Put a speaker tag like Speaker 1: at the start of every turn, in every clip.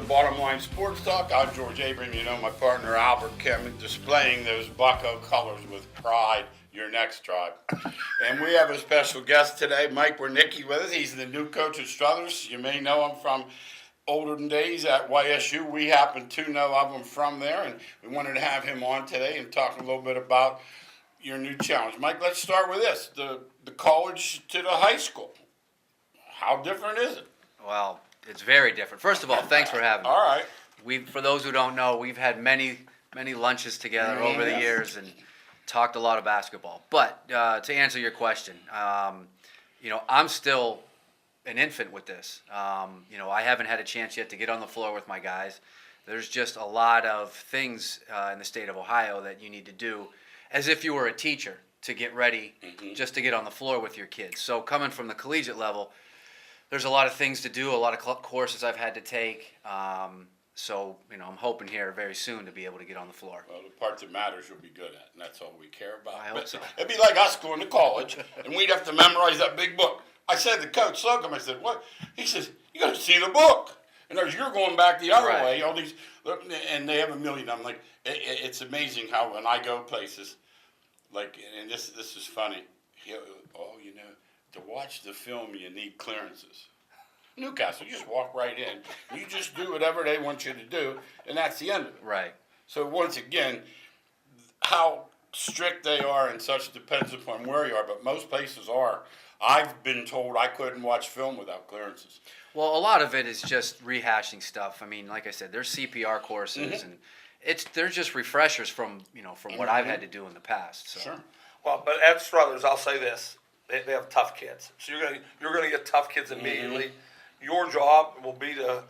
Speaker 1: Bottom Line Sports Talk. I'm George Abram. You know my partner Albert Kim, displaying those Bucko colors with pride. Your next tribe. And we have a special guest today, Mike Wernicki, with us. He's the new coach at Struthers. You may know him from olden days at YSU. We happen to know of him from there, and we wanted to have him on today and talk a little bit about your new challenge. Mike, let's start with this, the college to the high school. How different is it?
Speaker 2: Well, it's very different. First of all, thanks for having me.
Speaker 1: All right.
Speaker 2: For those who don't know, we've had many lunches together over the years and talked a lot of basketball. But to answer your question, I'm still an infant with this. I haven't had a chance yet to get on the floor with my guys. There's just a lot of things in the state of Ohio that you need to do as if you were a teacher to get ready just to get on the floor with your kids. So coming from the collegiate level, there's a lot of things to do, a lot of courses I've had to take. So, I'm hoping here very soon to be able to get on the floor.
Speaker 1: Well, the part that matters you'll be good at, and that's all we care about.
Speaker 2: I hope so.
Speaker 1: It'd be like us going to college, and we'd have to memorize that big book. I said to Coach Slocum, I said, what? He says, you got to see the book. And you're going back the other way, all these, and they have a million. I'm like, it's amazing how when I go places, like, and this is funny. To watch the film, you need clearances. Newcastle, you just walk right in. You just do whatever they want you to do, and that's the end of it.
Speaker 2: Right.
Speaker 1: So once again, how strict they are and such depends upon where you are, but most places are. I've been told I couldn't watch film without clearances.
Speaker 2: Well, a lot of it is just rehashing stuff. I mean, like I said, there's CPR courses, and they're just refreshers from what I've had to do in the past. So.
Speaker 1: Sure.
Speaker 3: Well, but at Struthers, I'll say this: they have tough kids. So you're gonna get tough kids immediately. Your job will be to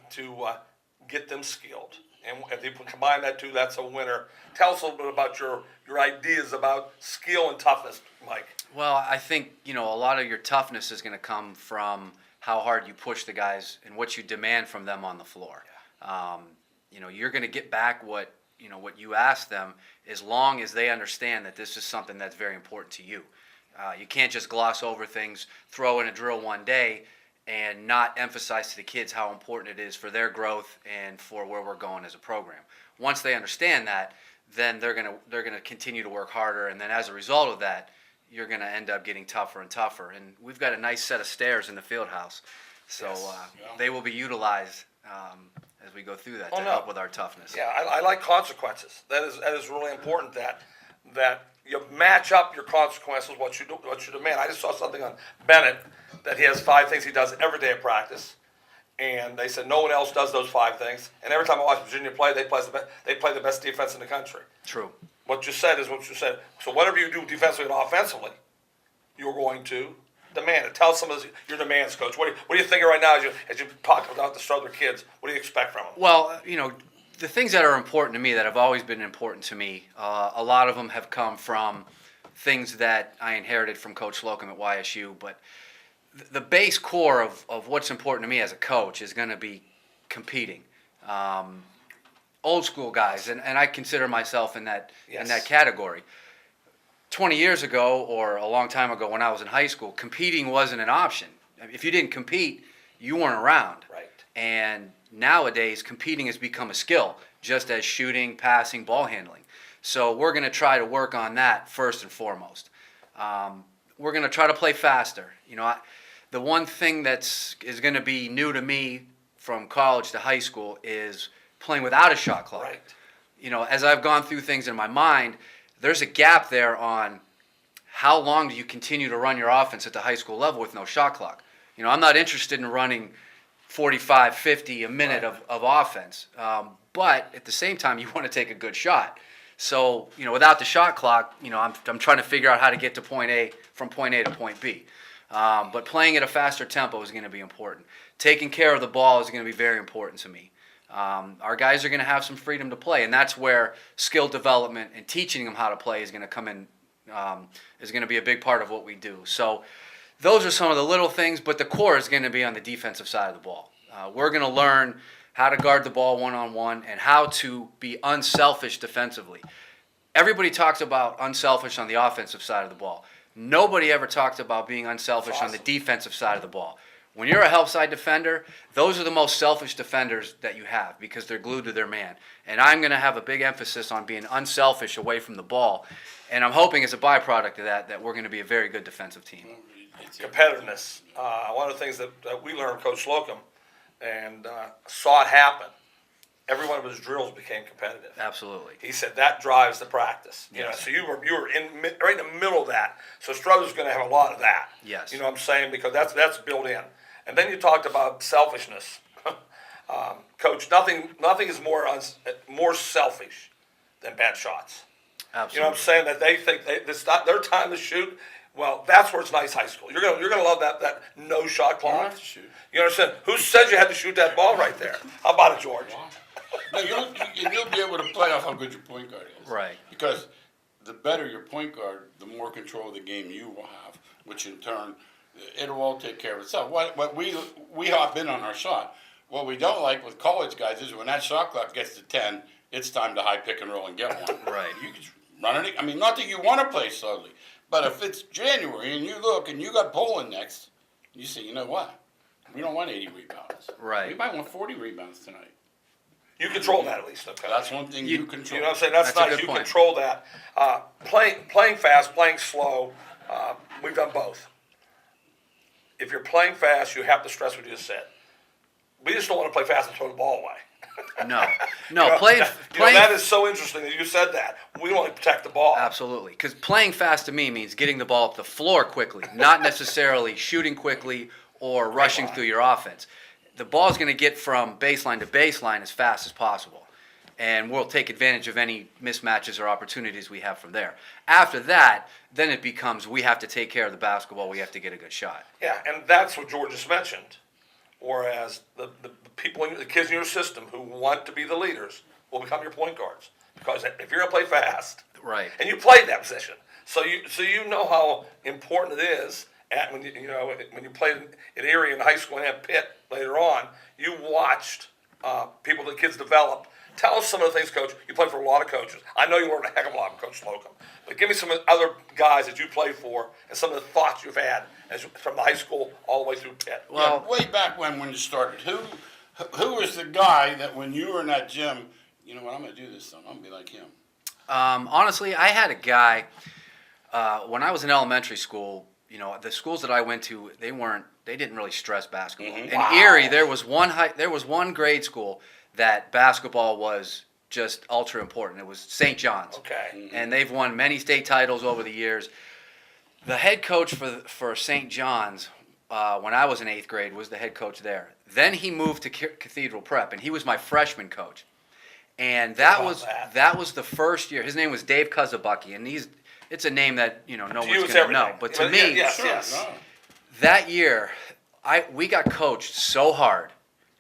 Speaker 3: get them skilled, and if you combine that too, that's a winner. Tell us a little bit about your ideas about skill and toughness, Mike.
Speaker 2: Well, I think a lot of your toughness is going to come from how hard you push the guys and what you demand from them on the floor. You're going to get back what you ask them, as long as they understand that this is something that's very important to you. You can't just gloss over things, throw in a drill one day, and not emphasize to the kids how important it is for their growth and for where we're going as a program. Once they understand that, then they're gonna continue to work harder, and then as a result of that, you're gonna end up getting tougher and tougher. And we've got a nice set of stairs in the field house, so they will be utilized as we go through that to help with our toughness.
Speaker 3: Yeah, I like consequences. That is really important. That you match up your consequences, what you demand. I just saw something on Bennett that he has 5 things he does every day at practice, and they said no one else does those 5 things. And every time I watch Virginia play, they play the best defense in the country. True. What you said is what you said. So whatever you do defensively and offensively, you're going to demand it. Tell some of your demands, Coach. What are you thinking right now as you talk about the Struther kids? What do you expect from them?
Speaker 2: Well, the things that are important to me, that have always been important to me, a lot of them have come from things that I inherited from Coach Slocum at YSU. But the base core of what's important to me as a coach is going to be competing. Old school guys, and I consider myself in that category. 20 years ago, or a long time ago when I was in high school, competing wasn't an option. If you didn't compete, you weren't around.
Speaker 3: Right.
Speaker 2: And nowadays, competing has become a skill, just as shooting, passing, ball handling. So we're going to try to work on that first and foremost. We're going to try to play faster. The one thing is going to be new to me from college to high school is playing without a shot clock.
Speaker 3: Right.
Speaker 2: As I've gone through things in my mind, there's a gap there on how long do you continue to run your offense at the high school level with no shot clock. I'm not interested in running 45, 50 a minute of offense. But at the same time, you want to take a good shot. So, without the shot clock, I'm trying to figure out how to get to from point A to point B. But playing at a faster tempo is going to be important. Taking care of the ball is going to be very important to me. Our guys are going to have some freedom to play, and that's where skill development and teaching them how to play is going to come in, is going to be a big part of what we do. So those are some of the little things, but the core is going to be on the defensive side of the ball. We're going to learn how to guard the ball one-on-one and how to be unselfish defensively. Everybody talks about unselfish on the offensive side of the ball. Nobody ever talked about being unselfish on the defensive side of the ball. When you're a help side defender, those are the most selfish defenders that you have because they're glued to their man. And I'm going to have a big emphasis on being unselfish away from the ball. And I'm hoping as a byproduct of that we're going to be a very good defensive team.
Speaker 3: Competitiveness. One of the things that we learned from Coach Slocum and saw it happen, every one of his drills became competitive.
Speaker 2: Absolutely.
Speaker 3: He said that drives the practice. You know,
Speaker 2: Yes.
Speaker 3: so you were right in the middle of that. So Struthers is going to have a lot of that.
Speaker 2: Yes.
Speaker 3: You know what I'm saying? Because that's built in. And then you talked about selfishness. Coach, nothing is more selfish than bad shots.
Speaker 2: Absolutely.
Speaker 3: You know what I'm saying? That they think it's not their time to shoot. Well, that's where it's nice high school. You're gonna love that no shot
Speaker 1: You don't
Speaker 3: clock.
Speaker 1: have to shoot.
Speaker 3: You understand? Who says you had to shoot that ball right there? How about it, George?
Speaker 1: No, you'll be able to play off how good your point guard is.
Speaker 2: Right.
Speaker 1: Because the better your point guard, the more control of the game you will have, which in turn, it'll all take care of itself. What we hop in on our shot. What we don't like with college guys is when that shot clock gets to 10, it's time to high pick and roll and get one.
Speaker 2: Right.
Speaker 1: You can run it. I mean, not that you want to play slowly, but if it's January and you look and you got Poland next, you say, you know what? We don't want 80 rebounds.
Speaker 2: Right.
Speaker 1: We might want 40 rebounds tonight.
Speaker 3: You control that at least, okay?
Speaker 1: That's one thing you control.
Speaker 3: You know what I'm saying? That's
Speaker 2: a
Speaker 3: nice.
Speaker 2: good
Speaker 3: You
Speaker 2: point.
Speaker 3: control that. Playing fast, playing slow. We've done both. If you're playing fast, you have to stress what you just said. We just don't want to play fast and throw the ball away.
Speaker 2: No.
Speaker 3: You know,
Speaker 2: Playing
Speaker 3: that is so interesting that you said that. We want to protect the ball.
Speaker 2: Absolutely. Because playing fast to me means getting the ball up the floor quickly, not necessarily shooting quickly or rushing through your offense. The ball's going to get from baseline to baseline as fast as possible. And we'll take advantage of any mismatches or opportunities we have from there. After that, then it becomes we have to take care of the basketball. We have to get a good shot.
Speaker 3: Yeah, and that's what George just mentioned. Whereas the people, the kids in your system who want to be the leaders will become your point guards. Because if you're going to play fast,
Speaker 2: Right.
Speaker 3: and you played that position, so you know how important it is. When you played in Erie in high school and at Pitt later on, you watched the kids develop. Tell us some of the things, Coach. You played for a lot of coaches. I know you learned a heck of a lot from Coach Slocum. But give me some of the other guys that you played for and some of the thoughts you've had from the high school all the way through Pitt.
Speaker 1: Well, way back when you started, who was the guy that when you were in that gym, you know what, I'm going to do this, I'm going to be like him?
Speaker 2: Honestly, I had a guy when I was in elementary school. You know, the schools that I went to, they didn't really stress basketball.
Speaker 1: Mhm.
Speaker 2: In
Speaker 3: Wow.
Speaker 2: Erie, there was one grade school that basketball was just ultra important. It was St. John's.
Speaker 3: Okay.
Speaker 2: And they've won many state titles over the years. The head coach for St. John's, when I was in 8th grade, was the head coach there. Then he moved to Cathedral Prep, and he was my freshman coach. And that was the first year. His name was Dave Kuzabucky, and it's a name that no one's going to know. But to me,
Speaker 3: yes.
Speaker 2: that year, we got coached so hard,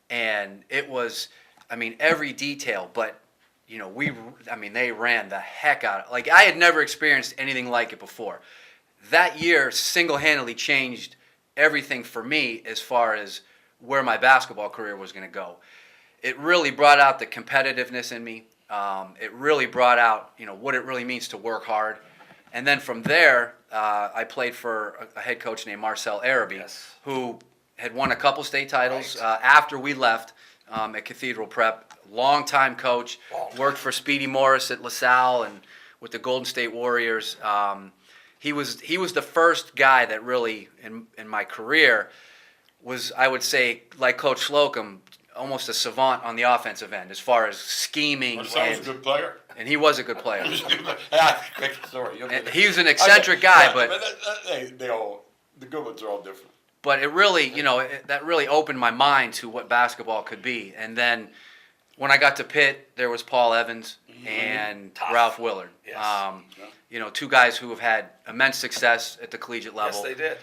Speaker 2: and it was, every detail. But they ran the heck out of. Like, I had never experienced anything like it before. That year single-handedly changed everything for me as far as where my basketball career was going to go. It really brought out the competitiveness in me. It really brought out what it really means to work hard. And then from there, I played for a head coach named Marcel Araby,
Speaker 3: Yes.
Speaker 2: who had won a couple state titles
Speaker 3: Right.
Speaker 2: after we left at Cathedral Prep. Long-time coach, worked for Speedy Morris at LaSalle and with the Golden State Warriors. He was the first guy that really, in my career, was, I would say, like Coach Slocum, almost a savant on the offensive end as far as scheming.
Speaker 1: Marcel's a good player.
Speaker 2: And he was a good player.
Speaker 1: Sorry.
Speaker 2: He was an eccentric guy, but
Speaker 1: the good ones are all different.
Speaker 2: But it really, that really opened my mind to what basketball could be. And then when I got to Pitt, there was Paul Evans and
Speaker 3: Tough.
Speaker 2: Ralph Willard.
Speaker 3: Yes.
Speaker 2: Two guys who have had immense success at the collegiate level.
Speaker 3: Yes, they did.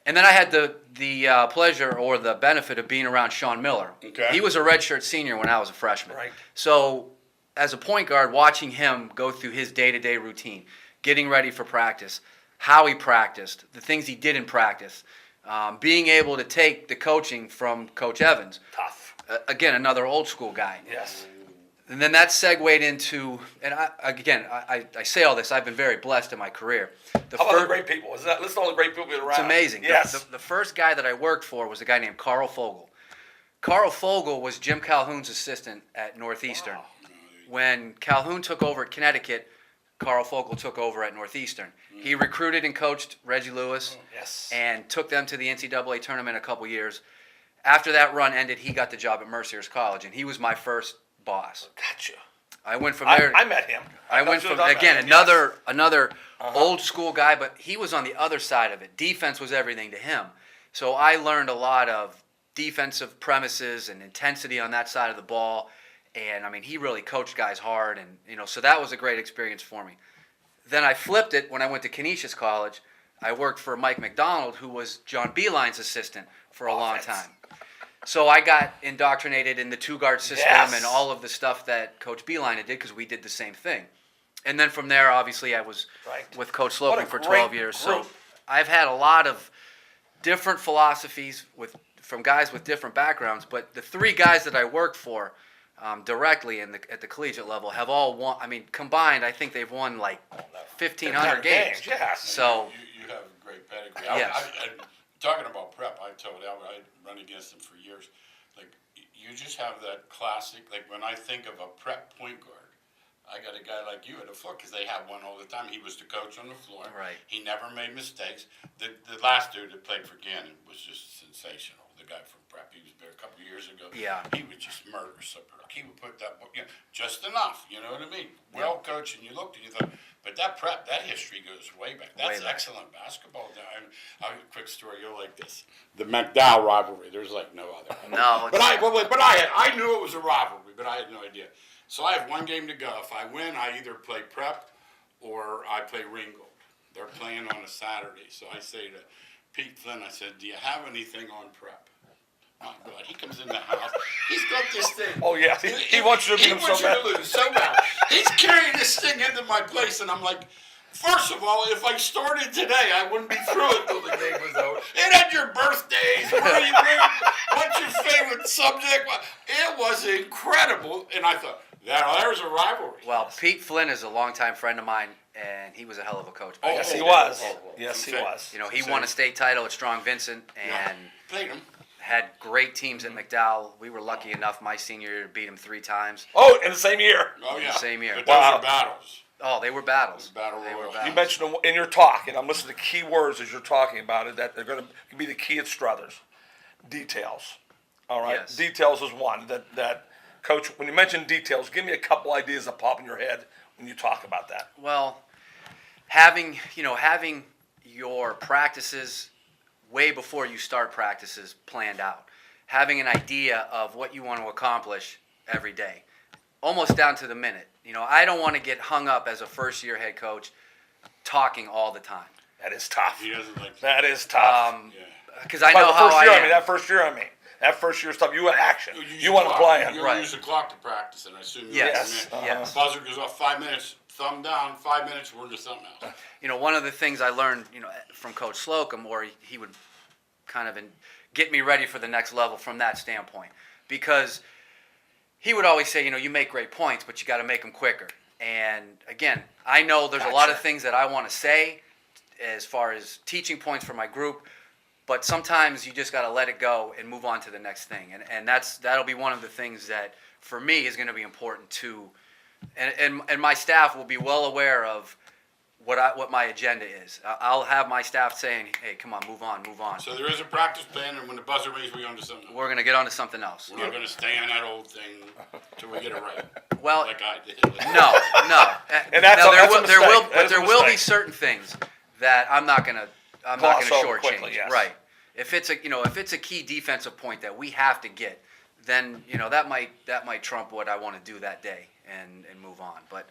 Speaker 2: And then I had the pleasure or the benefit of being around Sean Miller.
Speaker 1: Okay.
Speaker 2: He was a redshirt senior when I was a freshman.
Speaker 3: Right.
Speaker 2: So as a point guard, watching him go through his day-to-day routine, getting ready for practice, how he practiced, the things he did in practice, being able to take the coaching from Coach Evans.
Speaker 3: Tough.
Speaker 2: Again, another old school guy.
Speaker 3: Yes.
Speaker 2: And then that segued into, and I say all this, I've been very blessed in my career.
Speaker 3: How about the great people? Listen to all the great people around.
Speaker 2: It's amazing.
Speaker 3: Yes.
Speaker 2: The first guy that I worked for was a guy named Carl Fogel. Carl Fogel was Jim Calhoun's assistant at Northeastern.
Speaker 3: Wow.
Speaker 2: When Calhoun took over at Connecticut, Carl Fogel took over at Northeastern. He recruited and coached Reggie Lewis
Speaker 3: Yes.
Speaker 2: and took them to the NCAA tournament a couple years. After that run ended, he got the job at Mercier's College, and he was my first boss.
Speaker 3: Gotcha.
Speaker 2: I went from there.
Speaker 3: I met him.
Speaker 2: I went from, again, another old school guy, but he was on the other side of it. Defense was everything to him. So I learned a lot of defensive premises and intensity on that side of the ball. And, I mean, he really coached guys hard. And, so that was a great experience for me. Then I flipped it when I went to Canisius College. I worked for Mike McDonald, who was John Beeline's assistant for a long time. So I got indoctrinated in the two-guard system and all of the stuff that Coach Beeline did because we did the same thing. And then from there, obviously, I was with Coach Slocum for 12 years.
Speaker 3: Group.
Speaker 2: So I've had a lot of different philosophies from guys with different backgrounds. But the three guys that I worked for directly at the collegiate level have all won. I mean, combined, I think they've won like 1,500 games.
Speaker 3: Yes.
Speaker 2: So
Speaker 1: you have a great pedigree.
Speaker 2: Yes.
Speaker 1: Talking about prep, I told Albert I'd run against him for years. Like, you just have that classic, like when I think of a prep point guard, I got a guy like you at the floor because they have one all the time. He was the coach on the floor.
Speaker 2: Right.
Speaker 1: He never made mistakes. The last dude that played for Gannon was just sensational. The guy from prep, he was there a couple of years ago.
Speaker 2: Yeah.
Speaker 1: He would just murder somebody. He would put that, just enough. You know what I mean? Well coached, and you looked and you thought, but that prep, that history goes way back. That's
Speaker 2: Way back.
Speaker 1: excellent basketball. A quick story, you'll like this. The McDowell rivalry. There's like no other.
Speaker 2: No,
Speaker 1: But I knew it was a rivalry, but I had no idea. So I have one game to go. If I win, I either play prep or I play Ringgold. They're playing on a Saturday. So I say to Pete Flynn, I said, do you have anything on prep? My God, he comes in the house. He's got this thing.
Speaker 3: Oh, yeah. He wants you to beat him so bad.
Speaker 1: He wants you to lose so bad. He's carrying this thing into my place, and I'm like, first of all, if I started today, I wouldn't be through it till the game was over. It had your birthdays, what's your favorite subject? It was incredible, and I thought, there's a rivalry.
Speaker 2: well, Pete Flynn is a longtime friend of mine, and he was a hell of a coach.
Speaker 3: Yes, he was. Yes, he
Speaker 1: Okay.
Speaker 3: was.
Speaker 2: He won a state title at Strong Vincent and
Speaker 1: Played him.
Speaker 2: had great teams at McDowell. We were lucky enough my senior year to beat him 3 times.
Speaker 3: Oh, in the same year.
Speaker 1: Oh, yeah.
Speaker 2: Same year.
Speaker 1: But
Speaker 3: Wow.
Speaker 1: those are battles.
Speaker 2: Oh, they were battles.
Speaker 1: Battle
Speaker 2: They were
Speaker 1: royal.
Speaker 2: battles.
Speaker 3: You mentioned them in your talk, and I'm listening to key words as you're talking about it, that they're going to be the key at Struthers. Details. All right?
Speaker 2: Yes.
Speaker 3: Details is one. That Coach, when you mention details, give me a couple ideas that pop in your head when you talk about that.
Speaker 2: Well, having your practices way before you start practices planned out. Having an idea of what you want to accomplish every day. Almost down to the minute. I don't want to get hung up as a first-year head coach talking all the time.
Speaker 3: That is tough.
Speaker 1: He doesn't like
Speaker 3: That is tough.
Speaker 2: Because I
Speaker 3: By
Speaker 2: know
Speaker 3: the
Speaker 2: how
Speaker 3: first
Speaker 2: I
Speaker 3: year,
Speaker 2: am.
Speaker 3: That first year stuff, you want action.
Speaker 1: use
Speaker 3: You
Speaker 1: the
Speaker 3: want to
Speaker 1: clock.
Speaker 3: plan.
Speaker 1: You
Speaker 2: Right.
Speaker 1: use the clock to practice, and I assume you
Speaker 2: Yes.
Speaker 1: recommend.
Speaker 2: Yes.
Speaker 1: Buzzer goes off 5 minutes, thumb down, 5 minutes, we're into something else.
Speaker 2: One of the things I learned, from Coach Slocum, or he would kind of get me ready for the next level from that standpoint. Because he would always say, you make great points, but you got to make them quicker. And again, I know there's a lot of things that I want to say as far as teaching points for my group, but sometimes you just got to let it go and move on to the next thing. And that'll be one of the things that for me is going to be important too. And my staff will be well aware of what my agenda is. I'll have my staff saying, hey, come on, move on.
Speaker 1: So there is a practice plan, and when the buzzer rings, we go on to something else.
Speaker 2: We're going to get on to something else.
Speaker 1: We're not going to stay on that old thing until we get it right,
Speaker 2: Well,
Speaker 1: like I did.
Speaker 2: no.
Speaker 3: And that's
Speaker 2: No,
Speaker 3: a mistake. That is a
Speaker 2: there will be
Speaker 3: mistake.
Speaker 2: certain things that I'm not gonna
Speaker 3: Gloss over
Speaker 2: shortchange.
Speaker 3: quickly, yes.
Speaker 2: Right. If it's a key defensive point that we have to get, then that might trump what I want to do that day and move on. But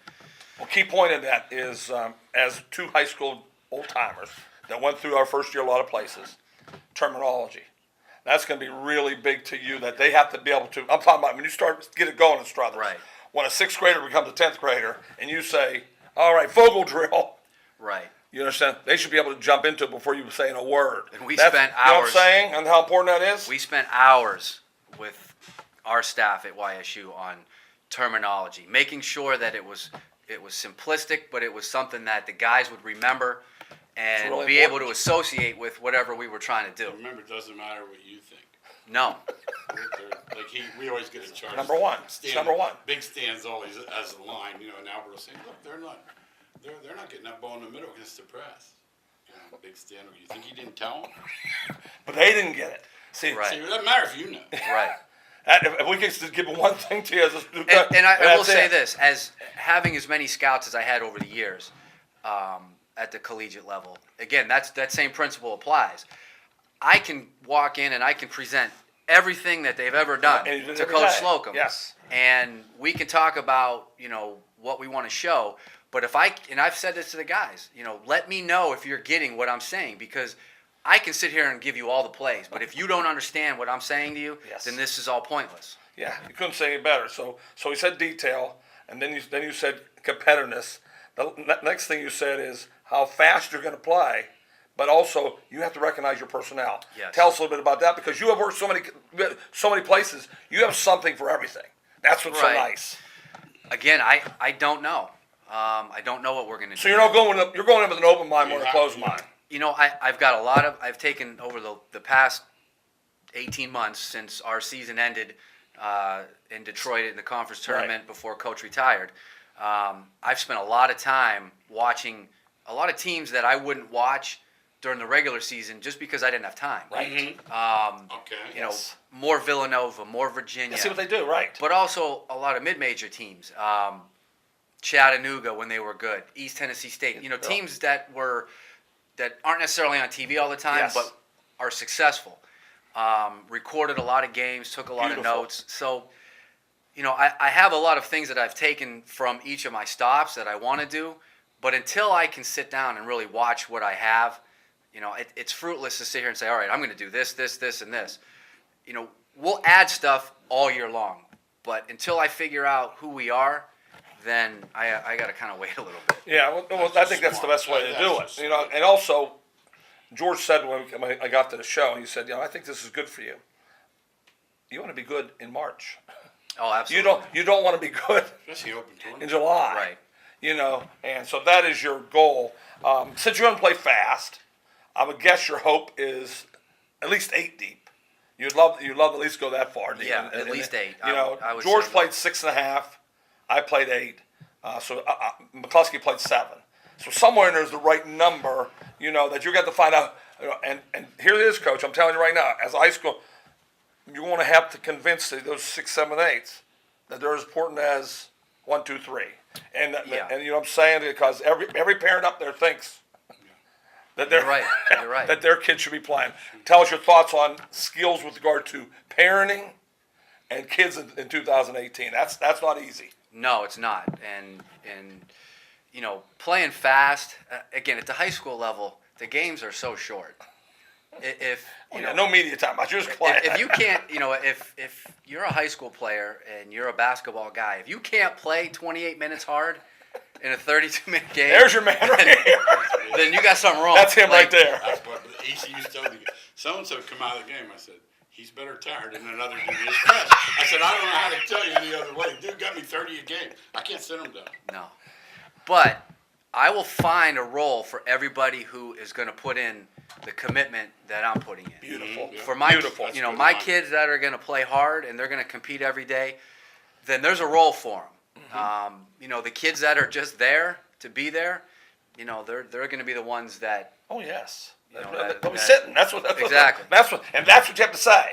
Speaker 3: Well, key point in that is, as 2 high school old timers that went through our first year a lot of places, terminology. That's going to be really big to you that they have to be able to. I'm talking about when you start get it going in Struthers.
Speaker 2: Right.
Speaker 3: When a 6th grader becomes a 10th grader, and you say, "All right, Fogel drill."
Speaker 2: right.
Speaker 3: You understand? They should be able to jump into it before you saying a word.
Speaker 2: And we
Speaker 3: That's-
Speaker 2: spent
Speaker 3: You know what I'm
Speaker 2: hours-
Speaker 3: saying, and how important that is.
Speaker 2: We spent hours with our staff at YSU on terminology, making sure that it was simplistic, but it was something that the guys would remember and
Speaker 3: really
Speaker 2: be able
Speaker 3: important.
Speaker 2: to associate with whatever we were trying to do.
Speaker 1: Remember, it doesn't matter what you think.
Speaker 2: No.
Speaker 1: Like we always get in charge.
Speaker 3: Number one. It's number one.
Speaker 1: Big Stan's always as a line, and Albert will say, look, they're not getting that ball in the middle against the press. Big Stan, you think he didn't tell them?
Speaker 3: But they didn't get it. See,
Speaker 2: Right.
Speaker 1: See, it doesn't matter if you know.
Speaker 2: Right.
Speaker 3: if we could just give one thing to you as a
Speaker 2: And I will
Speaker 3: that's
Speaker 2: say
Speaker 3: it.
Speaker 2: this, as having as many scouts as I had over the years at the collegiate level, again, that same principle applies. I can walk in and I can present everything that they've ever done
Speaker 3: And you did
Speaker 2: to
Speaker 3: every
Speaker 2: Coach
Speaker 3: day.
Speaker 2: Slocum.
Speaker 3: Yes.
Speaker 2: And we can talk about, what we want to show. But and I've said this to the guys, let me know if you're getting what I'm saying, because I can sit here and give you all the plays, but if you don't understand what I'm saying to you,
Speaker 3: Yes.
Speaker 2: then this is all pointless.
Speaker 3: Yeah, you couldn't say any better. So he said detail, and then you said competitiveness. The next thing you said is how fast you're going to play, but also you have to recognize your personnel.
Speaker 2: Yes.
Speaker 3: Tell us a little bit about that, because you have worked so many places. You have something for everything. That's what's so
Speaker 2: Right.
Speaker 3: nice.
Speaker 2: Again, I don't know. I don't know what we're going to do.
Speaker 3: So you're going in with an open mind more than a closed mind.
Speaker 2: I've got I've taken over the past 18 months since our season ended in Detroit in the conference tournament before Coach retired. I've spent a lot of time watching a lot of teams that I wouldn't watch during the regular season just because I didn't have time.
Speaker 3: Right.
Speaker 1: Okay.
Speaker 3: Yes.
Speaker 2: More Villanova, more Virginia.
Speaker 3: Yeah, see what they do, right?
Speaker 2: But also a lot of mid-major teams. Chattanooga when they were good. East Tennessee State. Teams that aren't necessarily on TV all the time,
Speaker 3: Yes.
Speaker 2: but are successful. Recorded a lot of games, took a lot
Speaker 3: Beautiful.
Speaker 2: of notes. So, I have a lot of things that I've taken from each of my stops that I want to do. But until I can sit down and really watch what I have, it's fruitless to sit here and say, all right, I'm going to do this, this, this, and this. We'll add stuff all year long. But until I figure out who we are, then I got to kind of wait a little bit.
Speaker 3: Yeah, well, I think that's the best way to do it. And also, George said when I got to the show, he said, I think this is good for you. You want to be good in March.
Speaker 2: Oh, absolutely.
Speaker 3: You don't want to be good
Speaker 1: Especially open tournament.
Speaker 3: in July.
Speaker 2: Right.
Speaker 3: And so that is your goal. Since you're going to play fast, I would guess your hope is at least 8 deep. You'd love to at least go that far deep.
Speaker 2: Yeah, at least 8. I would
Speaker 3: George
Speaker 2: say
Speaker 3: played 6.5. I played 8. So McCluskey played 7. So somewhere in there's the right number, that you're going to find out. And here it is, Coach. I'm telling you right now, as a high school, you're going to have to convince those 6, 7, 8s that they're as important as 1, 2, 3. And
Speaker 2: Yeah.
Speaker 3: you know what I'm saying? Because every parent up there thinks that they're
Speaker 2: You're right. You're right.
Speaker 3: that their kid should be playing. Tell us your thoughts on skills with regard to parenting and kids in 2018. That's not easy.
Speaker 2: No, it's not. And playing fast, again, at the high school level, the games are so short. If
Speaker 3: No media time. I just play.
Speaker 2: if you can't, if you're a high school player and you're a basketball guy, if you can't play 28 minutes hard in a 32-minute game,
Speaker 3: There's your man right here.
Speaker 2: then you got something wrong.
Speaker 3: That's him right there.
Speaker 1: That's what ECU's telling me. So-and-so come out of the game. I said, he's better tired than another dude is fresh. I said, I don't know how to tell you any other way. Dude got me 30 a game. I can't sit him down.
Speaker 2: No. But I will find a role for everybody who is going to put in the commitment that I'm putting in.
Speaker 3: Beautiful.
Speaker 1: Yeah.
Speaker 2: For my,
Speaker 3: Beautiful.
Speaker 1: That's good
Speaker 2: my
Speaker 1: line.
Speaker 2: kids that are going to play hard and they're going to compete every day, then there's a role for them. The kids that are just there to be there, they're going to be the ones that.
Speaker 3: Oh yes.
Speaker 2: that-
Speaker 3: They'll be
Speaker 2: that-
Speaker 3: sitting. That's what.
Speaker 2: Exactly.
Speaker 3: That's what you have to say.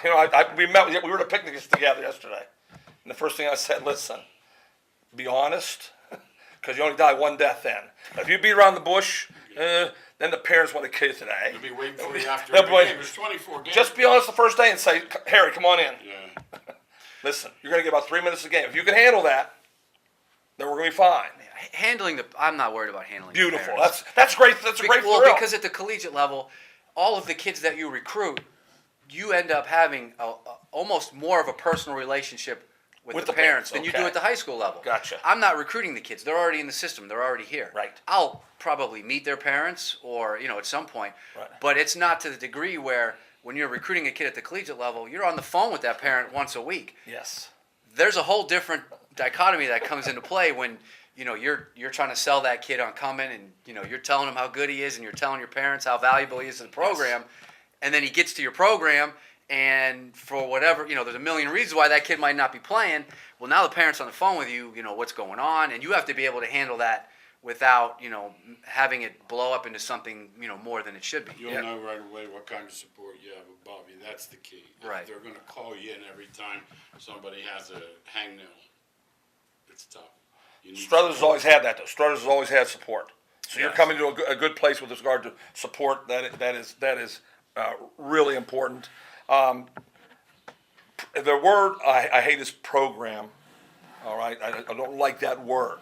Speaker 3: We were at a picnic together yesterday, and the first thing I said, listen, be honest, because you only die one death then. If you beat around the bush, then the parents want to kill you today.
Speaker 1: They'll be waiting for you after
Speaker 3: They'll
Speaker 1: every
Speaker 3: be waiting.
Speaker 1: game. There's 24 games.
Speaker 3: Just be honest the first day and say, Harry, come on in.
Speaker 1: Yeah.
Speaker 3: Listen, you're going to get about 3 minutes a game. If you can handle that, then we're going to be fine.
Speaker 2: I'm not worried about handling. the
Speaker 3: Beautiful.
Speaker 2: parents.
Speaker 3: That's great. That's a great
Speaker 2: Well,
Speaker 3: thrill.
Speaker 2: because at the collegiate level, all of the kids that you recruit, you end up having almost more of a personal relationship with the parents than you do
Speaker 3: okay.
Speaker 2: at the high school level.
Speaker 3: Gotcha.
Speaker 2: I'm not recruiting the kids. They're already in the system. They're already here.
Speaker 3: Right.
Speaker 2: I'll probably meet their parents or, at some point.
Speaker 3: Right.
Speaker 2: But it's not to the degree where when you're recruiting a kid at the collegiate level, you're on the phone with that parent once a week.
Speaker 3: Yes.
Speaker 2: There's a whole different dichotomy that comes into play when you're trying to sell that kid on coming, and you're telling him how good he is, and you're telling your parents how valuable he is to the program, and then he gets to your program, and for whatever there's a million reasons why that kid might not be playing. Well, now the parent's on the phone with you, what's going on, and you have to be able to handle that without having it blow up into something more than it should be.
Speaker 1: You'll know right away what kind of support you have above you. That's the key.
Speaker 2: Right.
Speaker 1: If they're going to call you in every time somebody has a hangnail, it's tough. You need
Speaker 3: Struthers has
Speaker 1: support.
Speaker 3: always had that, though. Struthers has always had support. So you're
Speaker 1: Yes.
Speaker 3: coming to a good place with regard to support. That is really important. The word I hate is program. All right, I don't like that word,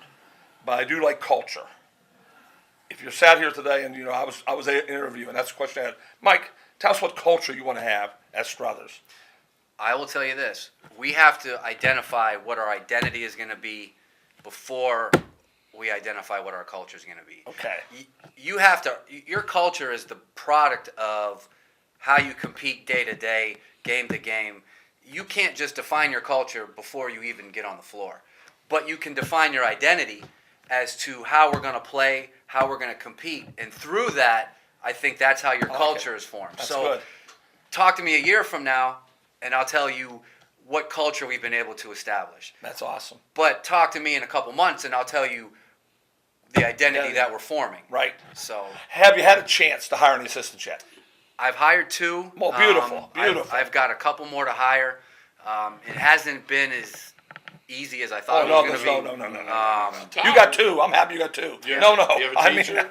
Speaker 3: but I do like culture. If you're sat here today and I was interviewing, and that's the question I had. Mike, tell us what culture you want to have at Struthers.
Speaker 2: I will tell you this: we have to identify what our identity is going to be before we identify what our culture is going to be.
Speaker 3: Okay.
Speaker 2: You have to. Your culture is the product of how you compete day to day, game to game. You can't just define your culture before you even get on the floor, but you can define your identity as to how we're going to play, how we're going to compete, and through that, I think that's how your culture is formed.
Speaker 3: That's
Speaker 2: so,
Speaker 3: good.
Speaker 2: talk to me a year from now, and I'll tell you what culture we've been able to establish.
Speaker 3: That's awesome.
Speaker 2: But talk to me in a couple months, and I'll tell you the identity that we're forming.
Speaker 3: Right.
Speaker 2: So,
Speaker 3: Have you had a chance to hire any assistants yet?
Speaker 2: I've hired 2.
Speaker 3: Well, beautiful, beautiful.
Speaker 2: I've got a couple more to hire. It hasn't been as easy as I thought it was going to be.
Speaker 3: No. You got 2. I'm happy you got 2.
Speaker 1: Yeah.
Speaker 3: No.
Speaker 1: You have a teacher?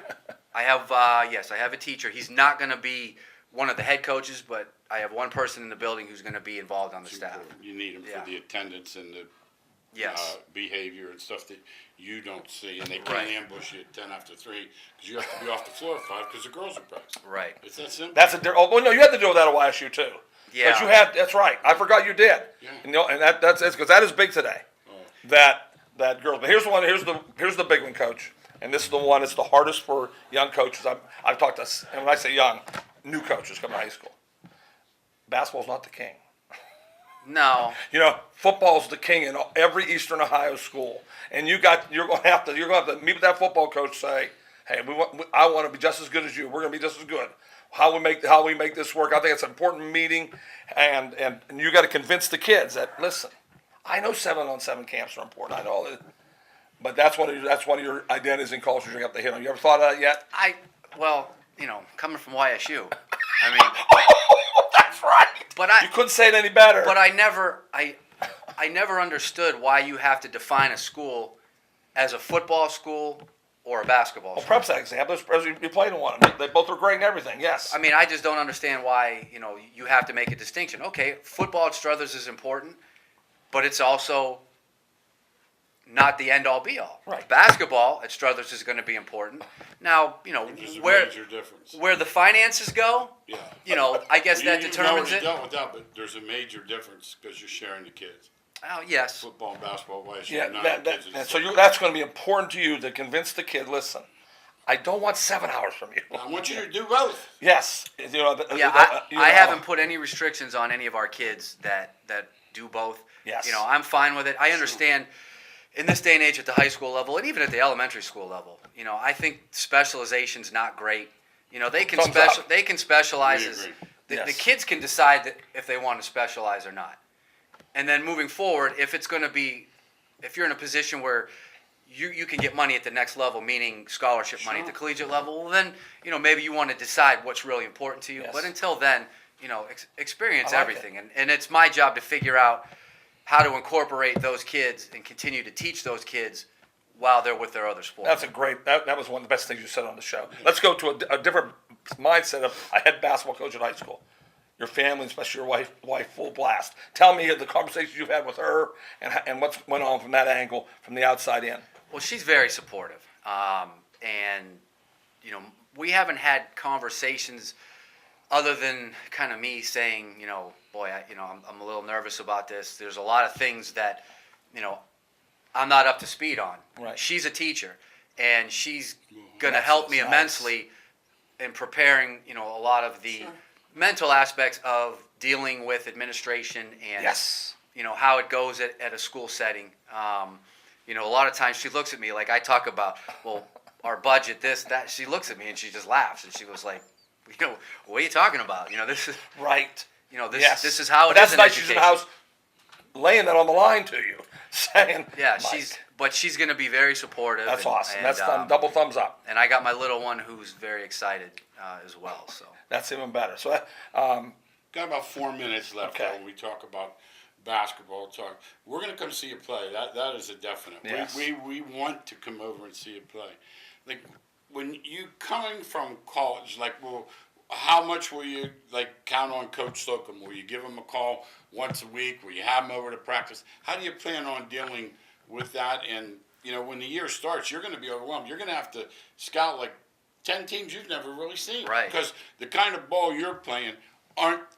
Speaker 2: I have, yes, I have a teacher. He's not going to be one of the head coaches, but I have one person in the building who's going to be involved on the staff.
Speaker 1: You need them
Speaker 2: Yeah.
Speaker 1: for the attendance and the
Speaker 2: Yes.
Speaker 1: behavior and stuff that you don't see, and they can't
Speaker 2: Right.
Speaker 1: ambush you at 10 after 3 because you have to be off the floor at 5 because the girls are practicing.
Speaker 2: Right.
Speaker 1: It's that simple.
Speaker 3: That's well, no, you had to deal with that at YSU too.
Speaker 2: Yeah.
Speaker 3: Because you had. That's right. I forgot you did.
Speaker 1: Yeah.
Speaker 3: And that's because that is big today.
Speaker 1: Oh.
Speaker 3: That girls. But here's the one. Here's the big one, Coach. And this is the one. It's the hardest for young coaches. I've talked to, and when I say young, new coaches coming to high school. Basketball's not the king.
Speaker 2: No.
Speaker 3: Football's the king in every Eastern Ohio school, and you're going to have to meet with that football coach. Say, hey, I want to be just as good as you. We're going to be just as good. How we make this work. I think it's an important meeting, and you got to convince the kids that listen. I know 7-on-7 camps are important. I know that, but that's one of your identities and cultures you have to hit on. You ever thought of that yet?
Speaker 2: Coming from YSU, I mean,
Speaker 3: That's right.
Speaker 2: But
Speaker 3: you couldn't say it any better.
Speaker 2: But I never understood why you have to define a school as a football school or a basketball school.
Speaker 3: Prep's that example. You played in one. They both were great and everything. Yes.
Speaker 2: I mean, I just don't understand why you have to make a distinction. Okay, football at Struthers is important, but it's also not the end-all be-all.
Speaker 3: Right.
Speaker 2: Basketball at Struthers is going to be important. Now,
Speaker 1: There's a
Speaker 2: where
Speaker 1: major difference.
Speaker 2: where the finances go,
Speaker 1: Yeah.
Speaker 2: I guess that determines
Speaker 1: You've
Speaker 2: it.
Speaker 1: dealt with that, but there's a major difference because you're sharing the kids.
Speaker 2: Oh, yes.
Speaker 1: Football and basketball, why is
Speaker 3: Yeah.
Speaker 1: not kids?
Speaker 3: And so that's going to be important to you to convince the kid. Listen, I don't want 7 hours from you.
Speaker 1: I want you to do both.
Speaker 3: Yes.
Speaker 2: I haven't put any restrictions on any of our kids that do both.
Speaker 3: Yes.
Speaker 2: I'm fine with it. I understand in this day and age at the high school level and even at the elementary school level, I think specialization's not great. They can
Speaker 3: Thumbs up.
Speaker 2: they can specialize
Speaker 1: We
Speaker 2: as
Speaker 1: agree.
Speaker 2: the
Speaker 3: Yes.
Speaker 2: kids can decide that if they want to specialize or not. And then moving forward, if you're in a position where you can get money at the next level, meaning scholarship money at the collegiate level, well then, maybe you want to decide what's really important to you.
Speaker 3: Yes.
Speaker 2: But until then, experience
Speaker 3: I like
Speaker 2: everything. And it's my job to figure out how to incorporate those kids and continue to teach those kids while they're with their other sports.
Speaker 3: That's a great. That was one of the best things you said on the show. Let's go to a different mindset of a head basketball coach at high school. Your family, especially your wife, full blast. Tell me the conversations you've had with her and what's went on from that angle, from the outside in.
Speaker 2: Well, she's very supportive, and we haven't had conversations other than kind of me saying, boy, I'm a little nervous about this. There's a lot of things that, I'm not up to speed on.
Speaker 3: Right.
Speaker 2: She's a teacher, and she's going to
Speaker 3: That's
Speaker 2: help me
Speaker 3: nice.
Speaker 2: immensely in preparing, a lot of the mental aspects of dealing with administration and,
Speaker 3: Yes.
Speaker 2: how it goes at a school setting. A lot of times she looks at me like I talk about, well, our budget, this, that. She looks at me and she just laughs and she goes like, what are you talking about? This is
Speaker 3: Right.
Speaker 2: This is how it
Speaker 3: that's
Speaker 2: is in
Speaker 3: nice. She's in
Speaker 2: education.
Speaker 3: the house laying that on the line to you, saying,
Speaker 2: Yeah,
Speaker 3: Mike.
Speaker 2: she's going to be very supportive.
Speaker 3: That's awesome.
Speaker 2: And,
Speaker 3: That's double thumbs up.
Speaker 2: And I got my little one who's very excited as well. So
Speaker 3: That's even better. So,
Speaker 1: Got about 4 minutes left
Speaker 3: Okay.
Speaker 1: when we talk about basketball. We're going to come see you play. That is a definite.
Speaker 3: Yes.
Speaker 1: We want to come over and see you play. Like when you coming from college, well, how much will you count on Coach Slocum? Will you give him a call once a week? Will you have him over to practice? How do you plan on dealing with that? And when the year starts, you're going to be overwhelmed. You're going to have to scout 10 teams you've never really seen,
Speaker 2: Right?
Speaker 1: Because the kind of ball you're playing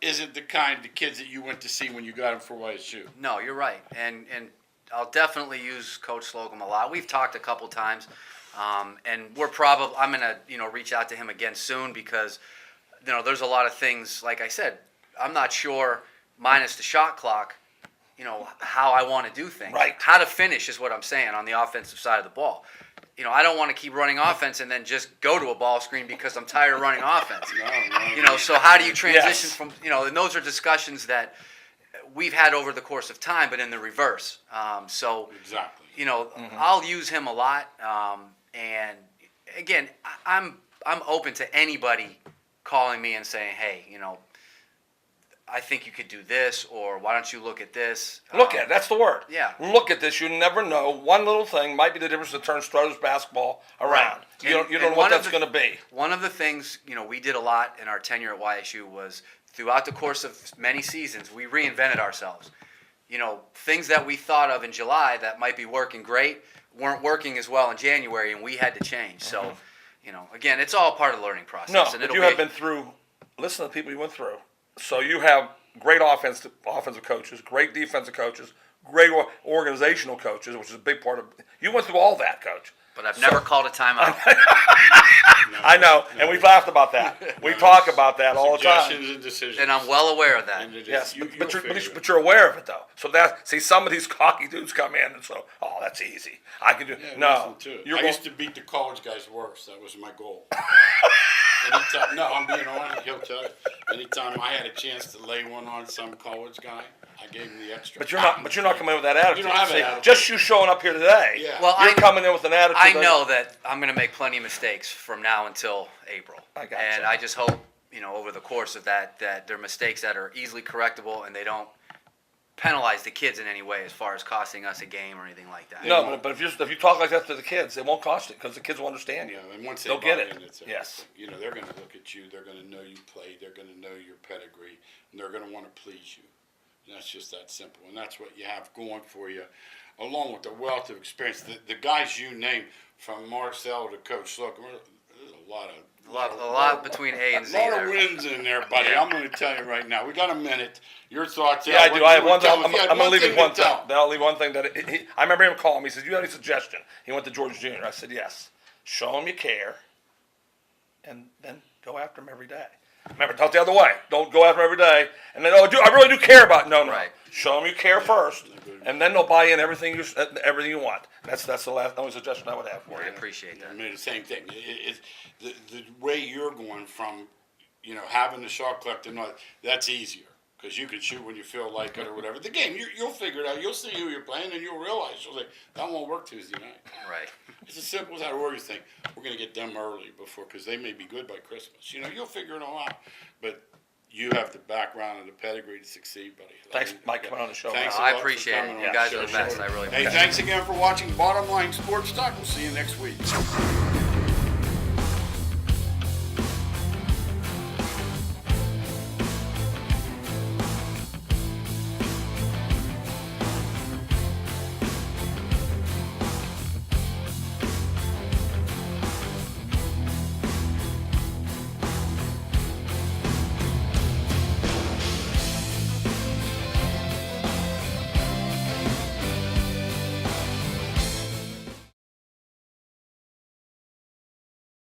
Speaker 1: isn't the kind of kids that you went to see when you got them for YSU.
Speaker 2: No, you're right, and I'll definitely use Coach Slocum a lot. We've talked a couple times, and I'm gonna reach out to him again soon because there's a lot of things. Like I said, I'm not sure minus the shot clock, how I want to do things.
Speaker 3: Right.
Speaker 2: How to finish is what I'm saying on the offensive side of the ball. I don't want to keep running offense and then just go to a ball screen because I'm tired of running offense.
Speaker 1: No.
Speaker 2: So how do you transition
Speaker 3: Yes.
Speaker 2: from, and those are discussions that we've had over the course of time, but in the reverse.
Speaker 1: Exactly.
Speaker 2: I'll use him a lot. And again, I'm open to anybody calling me and saying, hey, I think you could do this, or why don't you look at this?
Speaker 3: look at it. That's the word.
Speaker 2: Yeah.
Speaker 3: Look at this. You never know. One little thing might be the difference that turns Struthers basketball around.
Speaker 2: Right.
Speaker 3: You don't know
Speaker 2: And
Speaker 3: what that's going to be.
Speaker 2: One of the things, we did a lot in our tenure at YSU was throughout the course of many seasons, we reinvented ourselves. Things that we thought of in July that might be working great weren't working as well in January, and we had to change. So, again, it's all part of the learning process.
Speaker 3: No,
Speaker 2: and
Speaker 3: but you have been through. Listen to the people you went through. So you have great offensive coaches, great defensive coaches, great organizational coaches, which is a big part of. You went through all that, Coach.
Speaker 2: But I've never called a timeout.
Speaker 3: I know, and we've laughed about that. We talk about that all the time.
Speaker 1: Suggestions and decisions.
Speaker 2: And I'm well aware of that.
Speaker 1: And it is-
Speaker 3: Yes,
Speaker 1: you'll
Speaker 3: but
Speaker 1: figure it
Speaker 3: you're aware of it though. So some of these cocky dudes come in and so, oh, that's easy. I can do.
Speaker 1: Yeah,
Speaker 3: No,
Speaker 1: listen to it.
Speaker 3: you're
Speaker 1: I
Speaker 3: going,
Speaker 1: used to beat the college guys worse. That was my goal. I'm being honest. He'll tell you. Anytime I had a chance to lay one on some college guy, I gave him the extra.
Speaker 3: but you're not coming in with that attitude.
Speaker 1: You don't have an
Speaker 3: See,
Speaker 1: attitude.
Speaker 3: just you showing up here today.
Speaker 1: Yeah.
Speaker 2: Well,
Speaker 3: You're coming in with an attitude.
Speaker 2: I know that I'm going to make plenty of mistakes from now until April.
Speaker 3: I gotcha.
Speaker 2: And I just hope, over the course of that they're mistakes that are easily correctable and they don't penalize the kids in any way as far as costing us a game or anything like that.
Speaker 3: No, but if you talk like that to the kids, it won't cost it because the kids will understand you.
Speaker 1: And once
Speaker 3: They'll
Speaker 1: buy
Speaker 3: get it.
Speaker 1: in, it's
Speaker 3: Yes.
Speaker 1: they're going to look at you. They're going to know you played. They're going to know your pedigree, and they're going to want to please you. And that's just that simple. And that's what you have going for you, along with the wealth of experience. The guys you named, from Marcel to Coach Slocum, there's a lot
Speaker 2: between A and Z
Speaker 1: lot
Speaker 2: there.
Speaker 1: of wins in there, buddy. I'm going to tell you right now. We got a minute. Your thoughts?
Speaker 3: Yeah, I do. I have one thing.
Speaker 1: Tell
Speaker 3: I'm
Speaker 1: me.
Speaker 3: going to leave with one thing.
Speaker 1: tell.
Speaker 3: Then I'll leave one thing that I remember him calling me. He said, "You have any suggestion?" He went to George Jr. I said, "Yes." Show him you care, and then go after him every day. Remember, tell it the other way. Don't go after him every day, and then I really do care about. No.
Speaker 2: Right.
Speaker 3: Show them you care first, and then they'll buy in everything you want. That's the only suggestion I would have for
Speaker 2: I
Speaker 3: you.
Speaker 2: appreciate
Speaker 1: I
Speaker 2: that.
Speaker 1: mean, the same thing. It's the way you're going from, having the shot clock to not, that's easier because you can shoot when you feel like it or whatever. The game, you'll figure it out. You'll see who you're playing, and you'll realize, that won't work Tuesday night.
Speaker 2: Right.
Speaker 1: It's as simple as that. Or you think we're going to get them early because they may be good by Christmas. You'll figure it all out. But you have the background and the pedigree to succeed, buddy.
Speaker 3: Thanks, Mike, coming on the show.
Speaker 1: Thanks a
Speaker 2: I
Speaker 1: lot for
Speaker 2: appreciate it.
Speaker 1: coming
Speaker 2: You
Speaker 1: on
Speaker 2: guys
Speaker 1: the
Speaker 2: are the
Speaker 1: show.
Speaker 2: best. I really appreciate
Speaker 1: Hey,
Speaker 2: it.
Speaker 1: thanks again for watching Bottom Line Sports Talk. We'll see you next week.